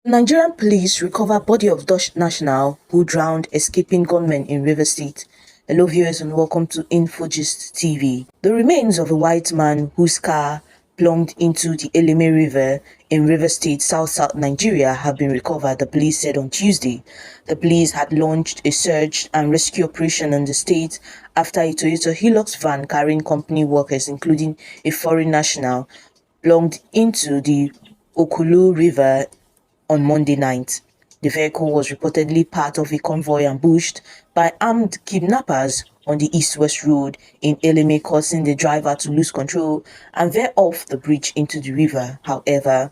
Nigerian police recover body of Dutch national who drowned escaping gunmen in River State. Hello viewers and welcome to Infogist TV. The remains of a white man whose car plunged into the Eleme River in River State, South Nigeria have been recovered, the police said on Tuesday. The police had launched a search and rescue operation in the state after a Toyota Hilux van carrying company workers, including a foreign national, plunged into the Okulu River on Monday night. The vehicle was reportedly part of a convoy ambushed by armed kidnappers on the east-west road in Eleme, causing the driver to lose control and veer off the bridge into the river. However,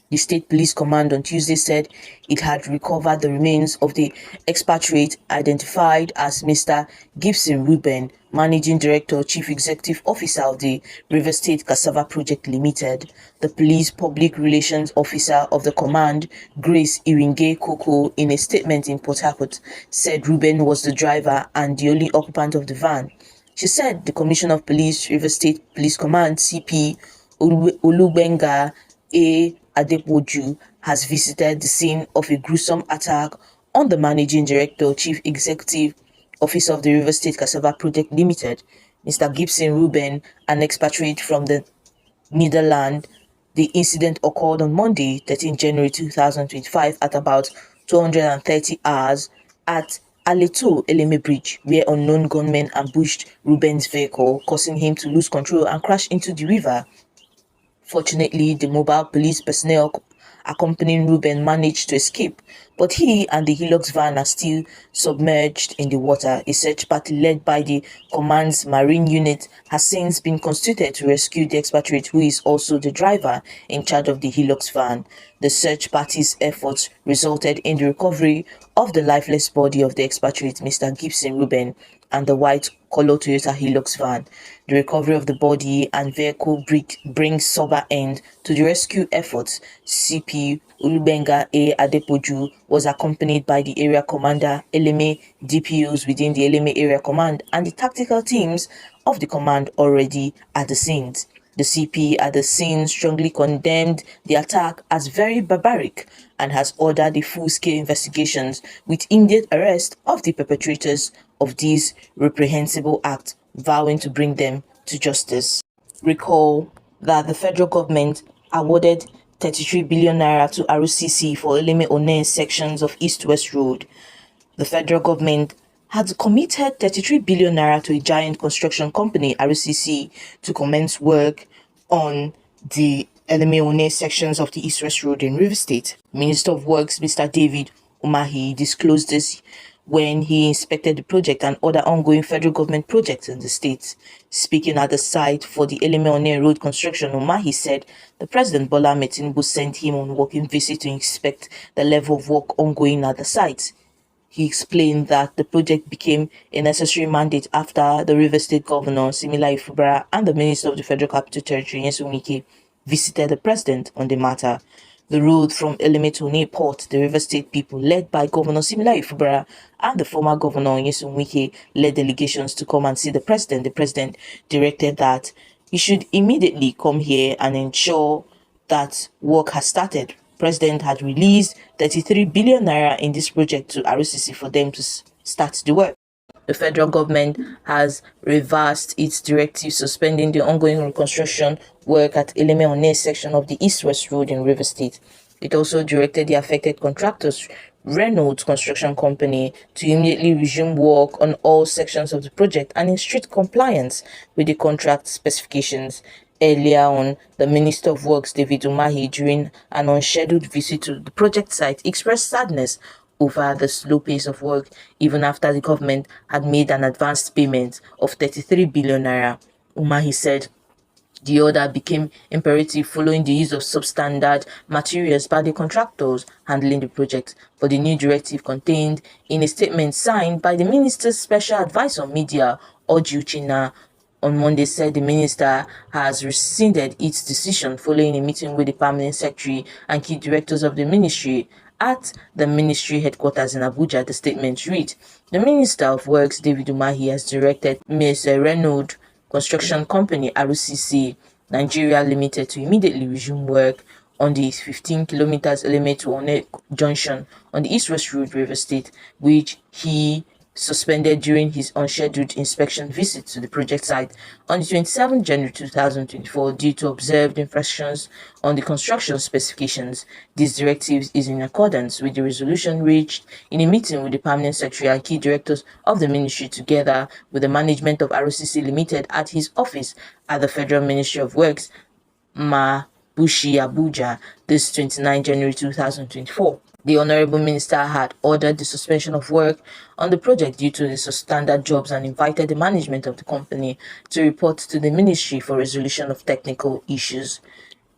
the State Police Command on Tuesday said it had recovered the remains of the expatriate identified as Mr. Gibson Ruben, Managing Director, Chief Executive Officer of the River State Cassava Project Limited. The Police Public Relations Officer of the Command, Grace Iringe Koko, in a statement in Port Harcourt, said Ruben was the driver and the only occupant of the van. She said the Commissioner of Police, River State Police Command, CP Olubenga A. Adepoju, has visited the scene of a gruesome attack on the Managing Director, Chief Executive Officer of the River State Cassava Project Limited, Mr. Gibson Ruben, an expatriate from the Netherlands. The incident occurred on Monday, 13 January 2025 at about 230 hours at Aleto Eleme Bridge, where unknown gunmen ambushed Ruben's vehicle, causing him to lose control and crash into the river. Fortunately, the mobile police personnel accompanying Ruben managed to escape, but he and the Hilux van are still submerged in the water. A search party led by the command's marine unit has since been constituted to rescue the expatriate, who is also the driver in charge of the Hilux van. The search party's efforts resulted in the recovery of the lifeless body of the expatriate, Mr. Gibson Ruben, and the white-collar Toyota Hilux van. The recovery of the body and vehicle brings sober end to the rescue efforts. CP Olubenga A. Adepoju was accompanied by the area commander, Eleme DPOs within the Eleme area command, and the tactical teams of the command already at the scenes. The CP at the scene strongly condemned the attack as very barbaric and has ordered a full-scale investigations with immediate arrest of the perpetrators of these reprehensible acts, vowing to bring them to justice. Recall that the federal government awarded 33 billion naira to RCC for Eleme Onne sections of East-West Road. The federal government had committed 33 billion naira to a giant construction company, RCC, to commence work on the Eleme Onne sections of the East-West Road in River State. Minister of Works, Mr. David Umahi, disclosed this when he inspected the project and other ongoing federal government projects in the state. Speaking at the site for the Eleme Onne road construction, Umahi said the President Bola Ahmed Tinubu sent him on working visit to inspect the level of work ongoing at the site. He explained that the project became a necessary mandate after the River State Governor, Simila Ifubara, and the Minister of the Federal Capital Territory, Nyesom Wike, visited the President on the matter. The road from Eleme to Seaport, the River State people, led by Governor Simila Ifubara and the former Governor Nyesom Wike, led delegations to come and see the President. The President directed that he should immediately come here and ensure that work has started. President had released 33 billion naira in this project to RCC for them to start the work. The federal government has reversed its directive suspending the ongoing reconstruction work at Eleme Onne section of the East-West Road in River State. It also directed the affected contractors, Renault Construction Company, to immediately resume work on all sections of the project and in strict compliance with the contract specifications. Earlier on, the Minister of Works, David Umahi, during an unscheduled visit to the project site, expressed sadness over the slow pace of work, even after the government had made an advanced payment of 33 billion naira. Umahi said the order became imperative following the use of substandard materials by the contractors handling the project, but the new directive contained in a statement signed by the minister's special advisor on media, Oji Uchenna, on Monday said the minister has rescinded its decision following a meeting with the permanent secretary and key directors of the ministry at the ministry headquarters in Abuja. The statement read, the Minister of Works, David Umahi, has directed Ms. Renault Construction Company, RCC, Nigeria Limited, to immediately resume work on the 15 kilometers Eleme to Onne junction on the East-West Road, Rivers State, which he suspended during his unscheduled inspection visit to the project site on the 27th January 2024 due to observed infractions on the construction specifications. This directive is in accordance with the resolution reached in a meeting with the permanent secretary and key directors of the ministry together with the management of ROCC Limited at his office at the Federal Ministry of Works, Bushi, Abuja, this 29 January 2024. The Honorable Minister had ordered the suspension of work on the project due to the substandard jobs and invited the management of the company to report to the ministry for resolution of technical issues.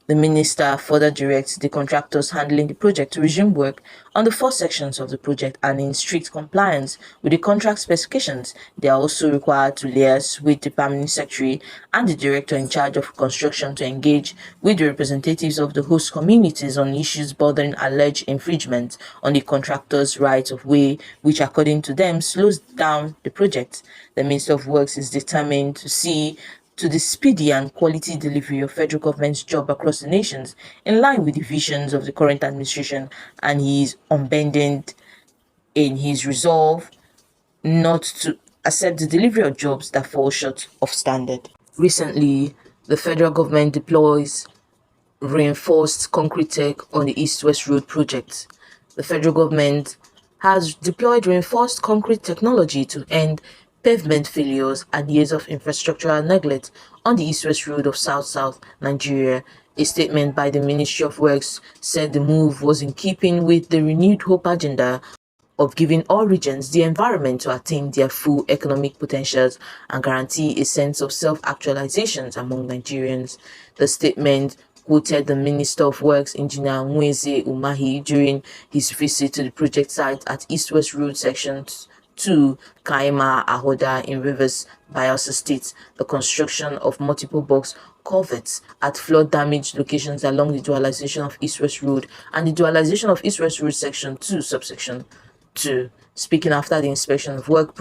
The minister further directs the contractors handling the project to resume work on the 4 sections of the project and in strict compliance with the contract specifications. They are also required to liaise with the permanent secretary and the director in charge of construction to engage with the representatives of the host communities on issues bordering alleged infringement on the contractors' right of way, which according to them slows down the project. The Minister of Works is determined to see to the speedy and quality delivery of federal government's job across the nations, in line with the visions of the current administration, and he is unbending in his resolve not to accept the delivery of jobs that fall short of standard. Recently, the federal government deploys reinforced concrete tech on the East-West Road project. The federal government has deployed reinforced concrete technology to end pavement failures and years of infrastructural neglect on the East-West Road of South-South Nigeria. A statement by the Ministry of Works said the move was in keeping with the renewed hope agenda of giving all regions the environment to attain their full economic potentials and guarantee a sense of self-actualization among Nigerians. The statement quoted the Minister of Works, Engineer Nweze Umahi, during his visit to the project site at East-West Road Section 2, Kaima Ahoda in Rivers, Bayelsa State. The construction of multiple box culverts at flood-damaged locations along the dualization of East-West Road and the dualization of East-West Road Section 2, subsection 2. Speaking after the inspection of work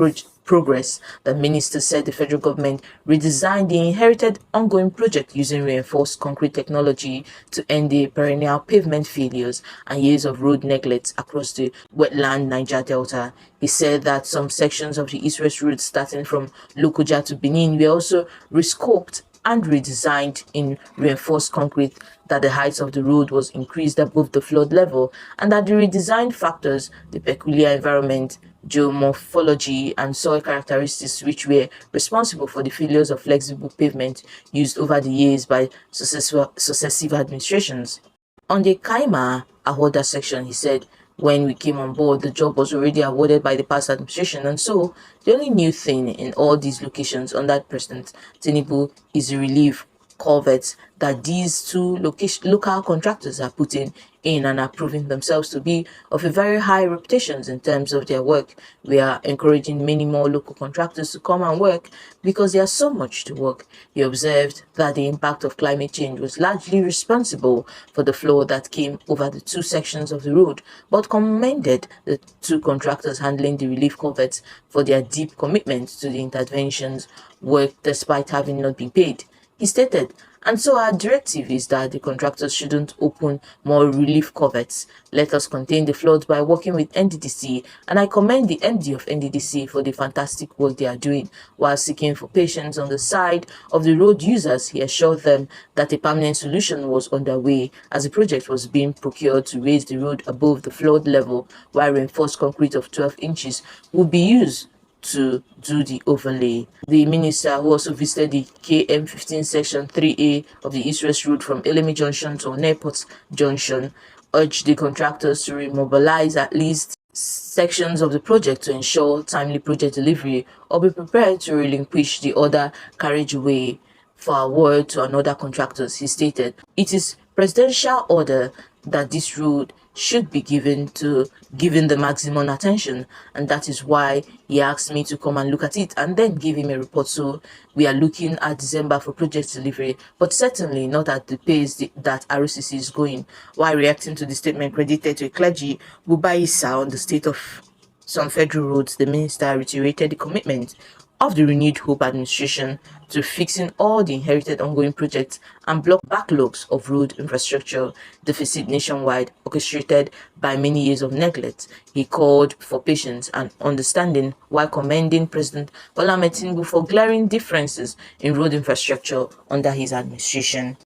progress, the minister said the federal government redesigned the inherited ongoing project using reinforced concrete technology to end the perennial pavement failures and years of road neglect across the wetland Niger Delta. He said that some sections of the East-West Road starting from Lokoja to Benin were also rescoped and redesigned in reinforced concrete, that the height of the road was increased above the flood level, and that the redesigned factors, the peculiar environment, geomorphology, and soil characteristics which were responsible for the failures of flexible pavement used over the years by successive administrations. On the Kaima Ahoda section, he said, when we came on board, the job was already awarded by the past administration, and so the only new thing in all these locations under President Tinubu is the relief culverts that these two local contractors are putting in and are proving themselves to be of a very high reputation in terms of their work. We are encouraging many more local contractors to come and work because there's so much to work. He observed that the impact of climate change was largely responsible for the flow that came over the 2 sections of the road, but commended the 2 contractors handling the relief culverts for their deep commitment to the interventions work despite having not been paid. He stated, and so our directive is that the contractors shouldn't open more relief culverts. Let us contain the floods by working with NDDC, and I commend the MD of NDDC for the fantastic work they are doing. While seeking for patience on the side of the road users, he assured them that a permanent solution was underway as the project was being procured to raise the road above the flood level, while reinforced concrete of 12 inches would be used to do the overlay. The minister, who also visited the KM15 section 3A of the East-West Road from Eleme Junction to Airport Junction, urged the contractors to remobilize at least sections of the project to ensure timely project delivery or be prepared to relinquish the other carriageway for award to another contractors. He stated, it is presidential order that this road should be given the maximum attention, and that is why he asked me to come and look at it and then give him a report. So we are looking at December for project delivery, but certainly not at the pace that ROCC is going. While reacting to the statement credited to a clergy, Bubaisa, on the state of some federal roads, the minister reiterated the commitment of the renewed Hope administration to fixing all the inherited ongoing projects and block backlogs of road infrastructure deficit nationwide orchestrated by many years of neglect. He called for patience and understanding while commending President Bola Ahmed Tinubu for glaring differences in road infrastructure under his administration.